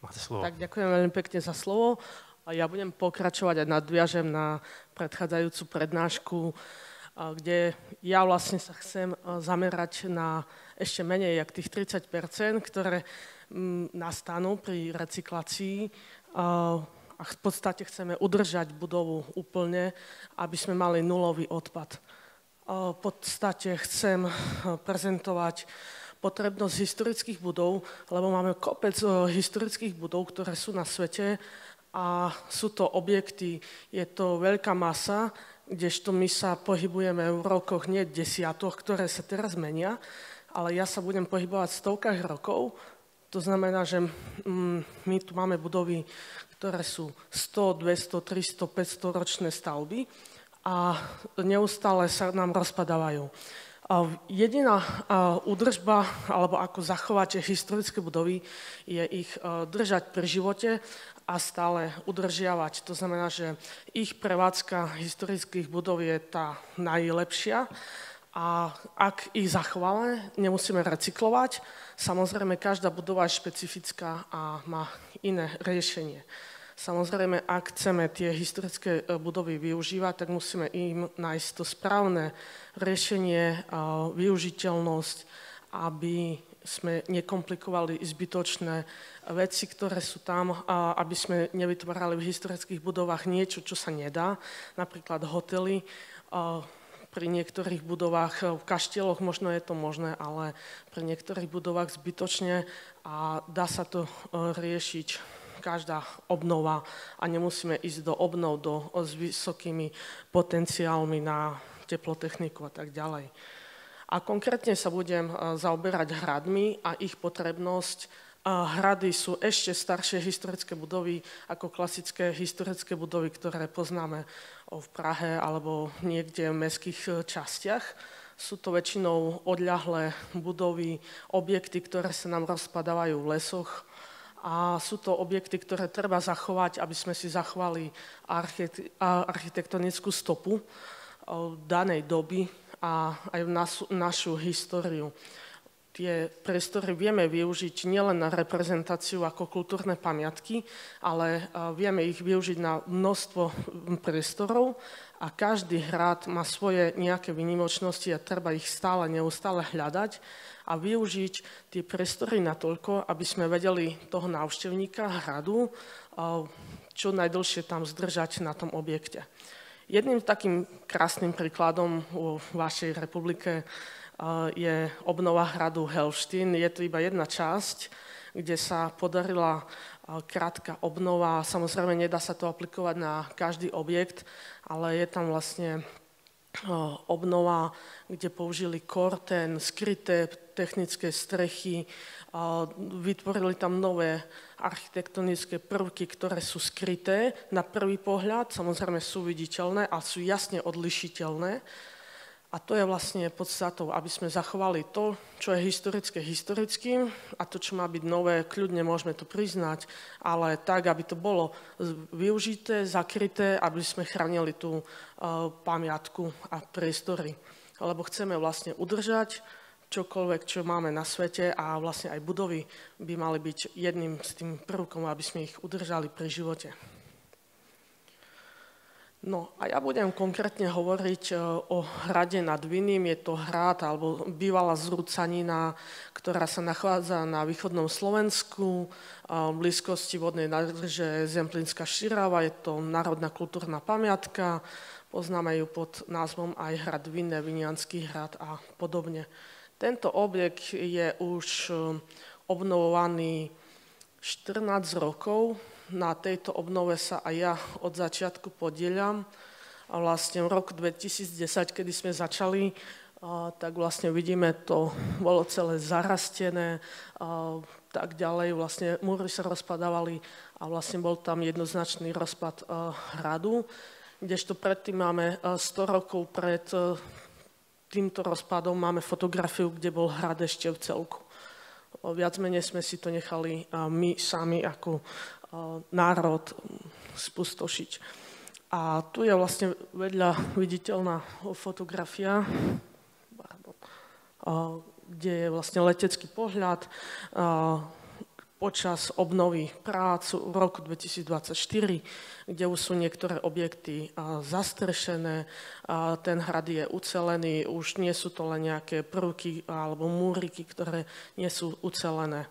Máte slovo. Tak ďakujem veľmi pekne za slovo. A ja budem pokračovať a nadviažem na predchádzajúcu prednášku, kde ja vlastne sa chcem zamerať na ešte menej jak tých 30%, ktoré nastanú pri recyklácii. A v podstate chceme udržať budovu úplne, aby sme mali nulový odpad. V podstate chcem prezentovať potrebnosť historických budov, lebo máme kopec historických budov, ktoré sú na svete a sú to objekty, je to veľká masa, kdežto my sa pohybujeme v rokoch, nie desiatoch, ktoré sa teraz menia, ale ja sa budem pohybovať v stovkách rokov. To znamená, že my tu máme budovy, ktoré sú 100, 200, 300, 500 ročné stavby a neustále sa nám rozpadávajú. Jediná údržba, alebo ako zachovať historické budovy, je ich držať pri živote a stále udržiavať. To znamená, že ich prevádzka historických budov je tá najlepšia a ak ich zachováme, nemusíme recyklovať. Samozrejme, každá budova je špecifická a má iné riešenie. Samozrejme, ak chceme tie historické budovy využívať, tak musíme im nájsť to správne riešenie, využiteľnosť, aby sme nekomplikovali zbytočné veci, ktoré sú tam, aby sme nevytvárali v historických budovách niečo, čo sa nedá, napríklad hotely. Pri niektorých budovách, v kaštieloch možno je to možné, ale pri niektorých budovách zbytočne a dá sa to riešiť každá obnova a nemusíme ísť do obnov s vysokými potenciálmi na teplotechniku a tak ďalej. A konkrétne sa budem zaoberať hradmi a ich potrebnosť. Hrady sú ešte staršie historické budovy ako klasické historické budovy, ktoré poznáme v Prahe alebo niekde v mestských častiach. Sú to väčšinou odľahlé budovy, objekty, ktoré sa nám rozpadávajú v lesoch. A sú to objekty, ktoré treba zachovať, aby sme si zachovali architektonickú stopu danej doby a aj našu históriu. Tie priestory vieme využiť nielen na reprezentáciu ako kultúrne pamiatky, ale vieme ich využiť na množstvo priestorov a každý hrad má svoje nejaké výnimočnosti a treba ich neustále hľadať a využiť tie priestory natoľko, aby sme vedeli toho návštevníka hradu čo najdlhšie tam zdržať na tom objekte. Jedným takým krásnym príkladom vo vašej republike je obnova hradu Helštín. Je to iba jedna časť, kde sa podarila krátka obnova. Samozrejme, nedá sa to aplikovať na každý objekt, ale je tam vlastne obnova, kde použili korten, skryté technické strechy, vytvorili tam nové architektonické prvky, ktoré sú skryté na prvý pohľad, samozrejme sú viditeľné a sú jasne odlišiteľné. A to je vlastne podstatou, aby sme zachovali to, čo je historické historickým a to, čo má byť nové, kľudne môžeme to priznať, ale tak, aby to bolo využité, zakryté, aby sme chránili tú pamiatku a priestory. Lebo chceme vlastne udržať čokoľvek, čo máme na svete a vlastne aj budovy by mali byť jedným z tým prvkom, aby sme ich udržali pri živote. No a ja budem konkrétne hovoriť o hrade nad Vinným. Je to hrad alebo bývalá zrúcanina, ktorá sa nachádza na východnom Slovensku, v blízkosti vodnej nádrže Zemplínska Širava. Je to národná kultúrna pamiatka, poznáme ju pod názvom aj hrad Vinné, Viniansky hrad a podobne. Tento objekt je už obnovovaný 14 rokov. Na tejto obnove sa aj ja od začiatku podieľam. A vlastne v roku 2010, kedy sme začali, tak vlastne vidíme, to bolo celé zarastené, tak ďalej. Vlastne múry sa rozpadávali a vlastne bol tam jednoznačný rozpad hradu. Kdežto predtým máme 100 rokov pred týmto rozpadom máme fotografiu, kde bol hrad ešte v celku. Viac menej sme si to nechali my sami ako národ spustošiť. A tu je vlastne vedľa viditeľná fotografia, kde je vlastne letecký pohľad, počas obnovy prác v roku 2024, kde už sú niektoré objekty zastrešené, ten hrad je ucelený, už nie sú to len nejaké prvky alebo múriky, ktoré nie sú ucelené.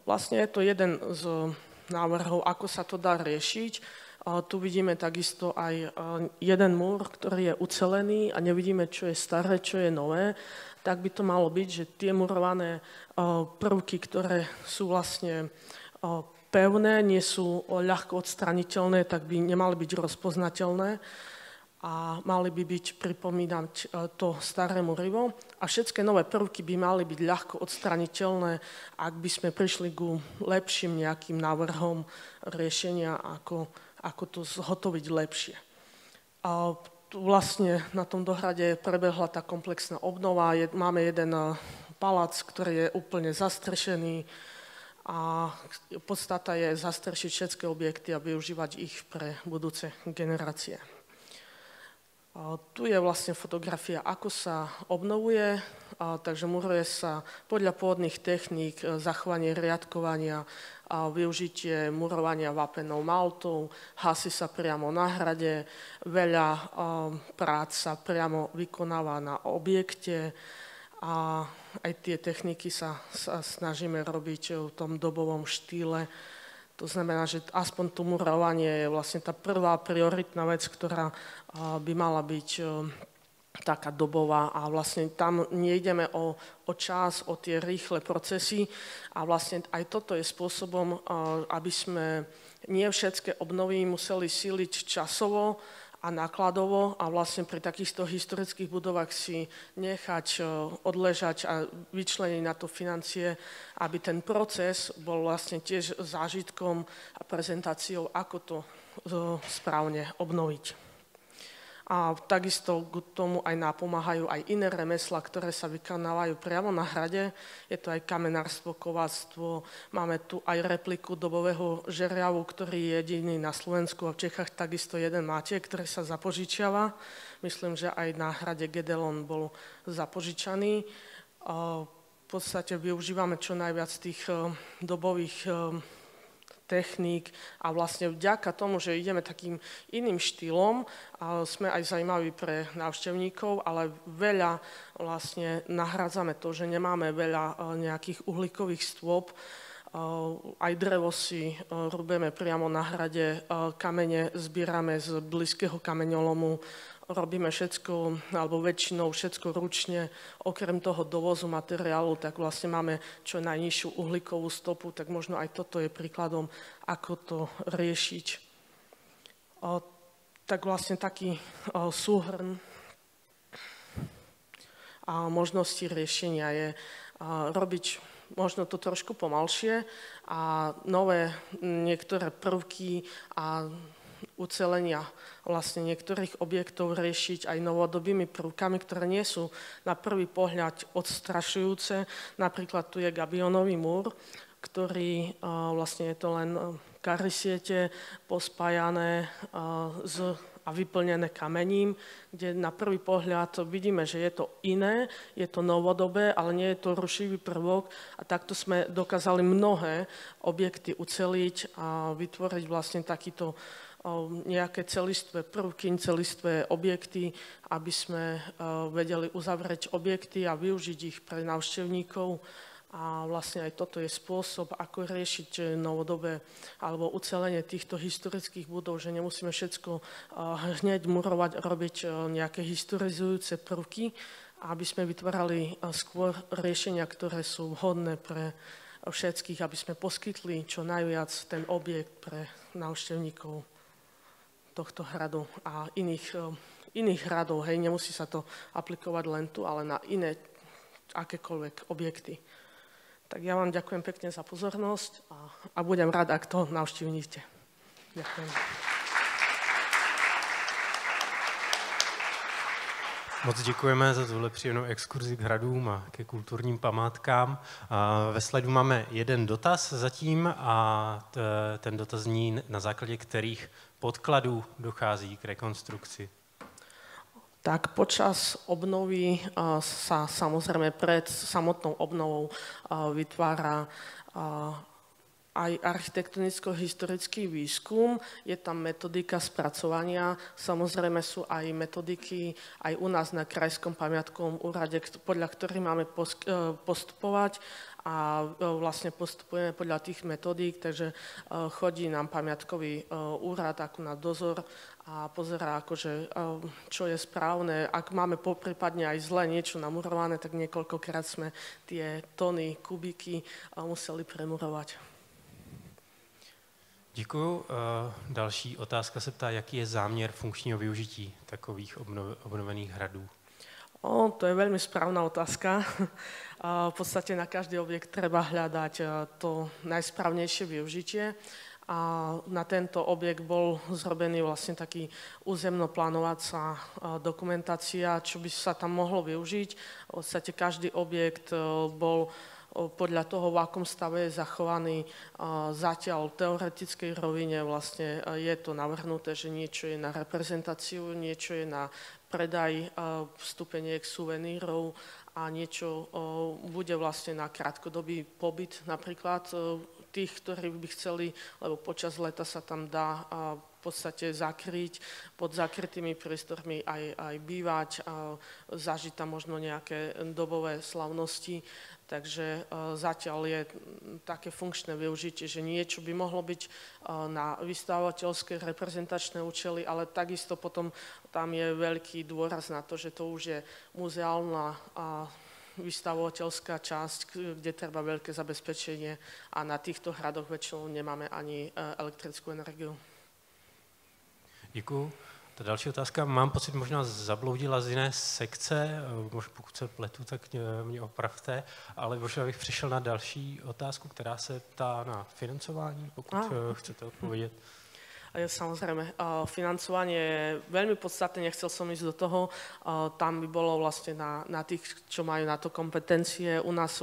Vlastne je to jeden z návrhov, ako sa to dá riešiť. Tu vidíme takisto aj jeden múr, ktorý je ucelený a nevidíme, čo je staré, čo je nové. Tak by to malo byť, že tie murované prvky, ktoré sú vlastne pevné, nie sú ľahko odstraniteľné, tak by nemali byť rozpoznateľné a mali by byť pripomínať to staré murivo. A všetky nové prvky by mali byť ľahko odstraniteľné, ak by sme prišli ku lepším nejakým návrhom riešenia, ako to zhotoviť lepšie. A tu vlastne na tom dohrade prebehla tá komplexná obnova. Máme jeden palác, ktorý je úplne zastrešený a podstata je zastrešiť všetky objekty a využívať ich pre budúce generácie. Tu je vlastne fotografia, ako sa obnovuje, takže muruje sa podľa pôvodných techník, zachovanie riadkovania, využitie murovania vápenou maltou, hasí sa priamo na hrade, veľa prác sa priamo vykonáva na objekte a aj tie techniky sa snažíme robiť v tom dobovom štýle. To znamená, že aspoň to murovanie je vlastne tá prvá prioritná vec, ktorá by mala byť taká dobová a vlastne tam nejdeme o čas, o tie rýchle procesy a vlastne aj toto je spôsobom, aby sme nie všetky obnovy museli síliť časovo a nákladovo a vlastne pri takýchto historických budovách si nechať odležať a vyčleniť na to financie, aby ten proces bol vlastne tiež zážitkom a prezentáciou, ako to správne obnoviť. A takisto k tomu aj napomáhajú aj iné remeslá, ktoré sa vykonávajú priamo na hrade. Je to aj kamenárstvo, kováctvo. Máme tu aj repliku dobového žeriavu, ktorý je jediný na Slovensku a v Čechách takisto jeden máte, ktorý sa zapožičiava. Myslím, že aj na hrade Gedelon bol zapožičaný. V podstate využívame čo najviac tých dobových techník a vlastne vďaka tomu, že ideme takým iným štýlom, sme aj zaujímaví pre návštevníkov, ale veľa vlastne nahrádzame to, že nemáme veľa nejakých uhlíkových stôp, aj drevo si rúbeme priamo na hrade, kamene zbierame z blízkeho kameňolomu, robíme všetko, alebo väčšinou všetko ručne, okrem toho dovozu materiálu, tak vlastne máme čo najnižšiu uhlíkovú stopu, tak možno aj toto je príkladom, ako to riešiť. Tak vlastne taký súhrn a možnosti riešenia je robiť možno to trošku pomalšie a nové niektoré prvky a ucelenia vlastne niektorých objektov riešiť aj novodobými prvkami, ktoré nie sú na prvý pohľad odstrašujúce. Napríklad tu je Gabionový múr, ktorý vlastne je to len karisiete pospájané a vyplnené kamením, kde na prvý pohľad vidíme, že je to iné, je to novodobé, ale nie je to rušivý prvok a takto sme dokázali mnohé objekty uceliť a vytvoriť vlastne takýto nejaké celistvé prvky, celistvé objekty, aby sme vedeli uzavrieť objekty a využiť ich pre návštevníkov. A vlastne aj toto je spôsob, ako riešiť novodobé alebo ucelenie týchto historických budov, že nemusíme všetko hneď murovať, robiť nejaké historizujúce prvky, aby sme vytvárali skôr riešenia, ktoré sú vhodné pre všetkých, aby sme poskytli čo najviac ten objekt pre návštevníkov tohto hradu a iných hradov. Hej, nemusí sa to aplikovať len tu, ale na iné akékoľvek objekty. Tak ja vám ďakujem pekne za pozornosť a budem rád, ak to navštívite. Ďakujem. Moc děkujeme za tuhle příjemnou exkurzi k hradům a ke kulturním památkám. Ve slajdu máme jeden dotaz zatím a ten dotaz zní, na základě kterých podkladů dochází k rekonstrukci. Tak počas obnovy sa samozrejme pred samotnou obnovou vytvára aj architektonicko-historický výskum, je tam metodika spracovania, samozrejme sú aj metodiky aj u nás na Krajskom pamiatkovom úrade, podľa ktorých máme postupovať a vlastne postupujeme podľa tých metodík, takže chodí nám pamiatkový úrad ako na dozor a pozerá, akože, čo je správne. Ak máme poprípadne aj zle niečo namurované, tak niekoľkokrát sme tie tony, kubiky museli premurovať. Děkuju. Další otázka se ptá, jaký je záměr funkčního využití takových obnovených hradů? To je veľmi správna otázka. V podstate na každý objekt treba hľadať to najsprávnejšie využitie. A na tento objekt bol zrobený vlastne taký územnoplánovacia dokumentácia, čo by sa tam mohlo využiť. V podstate každý objekt bol podľa toho, v akom stave je zachovaný zatiaľ v teoretickej rovine, vlastne je to navrhnuté, že niečo je na reprezentáciu, niečo je na predaj vstupeniek, suvenírov a niečo bude vlastne na krátkodobý pobyt, napríklad tých, ktorí by chceli, lebo počas leta sa tam dá v podstate zakryť, pod zakrytými priestormi aj bývať, zažiť tam možno nejaké dobové slavnosti. Takže zatiaľ je také funkčné využitie, že niečo by mohlo byť na vystavovateľské reprezentačné účely, ale takisto potom tam je veľký dôraz na to, že to už je muzeálna vystavovateľská časť, kde treba veľké zabezpečenie a na týchto hradoch väčšinou nemáme ani elektrickú energiu. Děkuju. Ta další otázka, mám pocit, možná zabloudila z jiné sekce, možná pokud se pletu, tak mě opravte, ale možná bych přišel na další otázku, která se ptá na financování, pokud chcete odpovědět. Samozrejme, financovanie je veľmi podstatné, nechcel som ísť do toho, tam by bolo vlastne na tých, čo majú na to kompetencie. U nás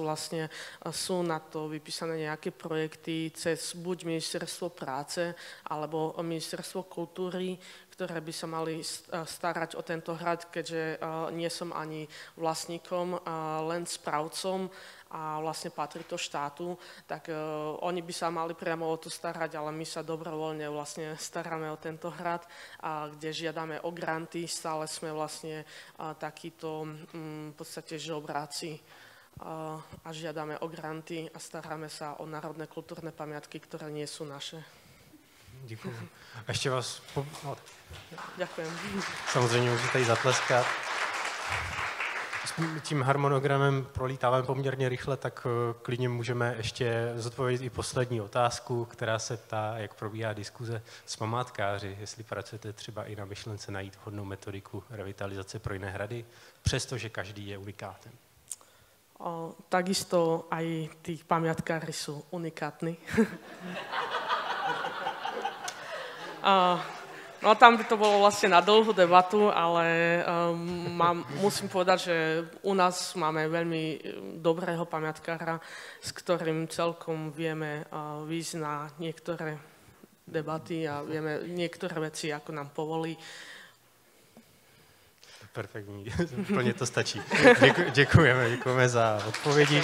sú na to vypísané nejaké projekty cez buď Ministerstvo práce alebo Ministerstvo kultúry, ktoré by sa mali starať o tento hrad, keďže nie som ani vlastníkom, len správcom a vlastne patrí to štátu, tak oni by sa mali priamo o to starať, ale my sa dobrovoľne vlastne staráme o tento hrad, kde žiadame o granty, stále sme vlastne takíto v podstate žobráci a žiadame o granty a staráme sa o národné kultúrne pamiatky, ktoré nie sú naše. Děkuji. A ještě vás... Ďakujem. Samozřejmě můžete tady zatleskat. Tím harmonogramem prolítáváme poměrně rychle, tak klidně můžeme ještě zodpovědět i poslední otázku, která se ptá, jak probíhá diskuze s památkáři, jestli pracujete třeba i na myšlence najít vhodnou metodiku revitalizace pro jiné hrady, přestože každý je unikátem. Takisto aj tí pamiatkári sú unikátni. No tam by to bolo vlastne na dlhú debatu, ale musím povedať, že u nás máme veľmi dobrého pamiatkára, s ktorým celkom vieme výjsť na niektoré debaty a vieme niektoré veci, ako nám povolí. Perfektní, plně to stačí. Děkujeme za odpovědi.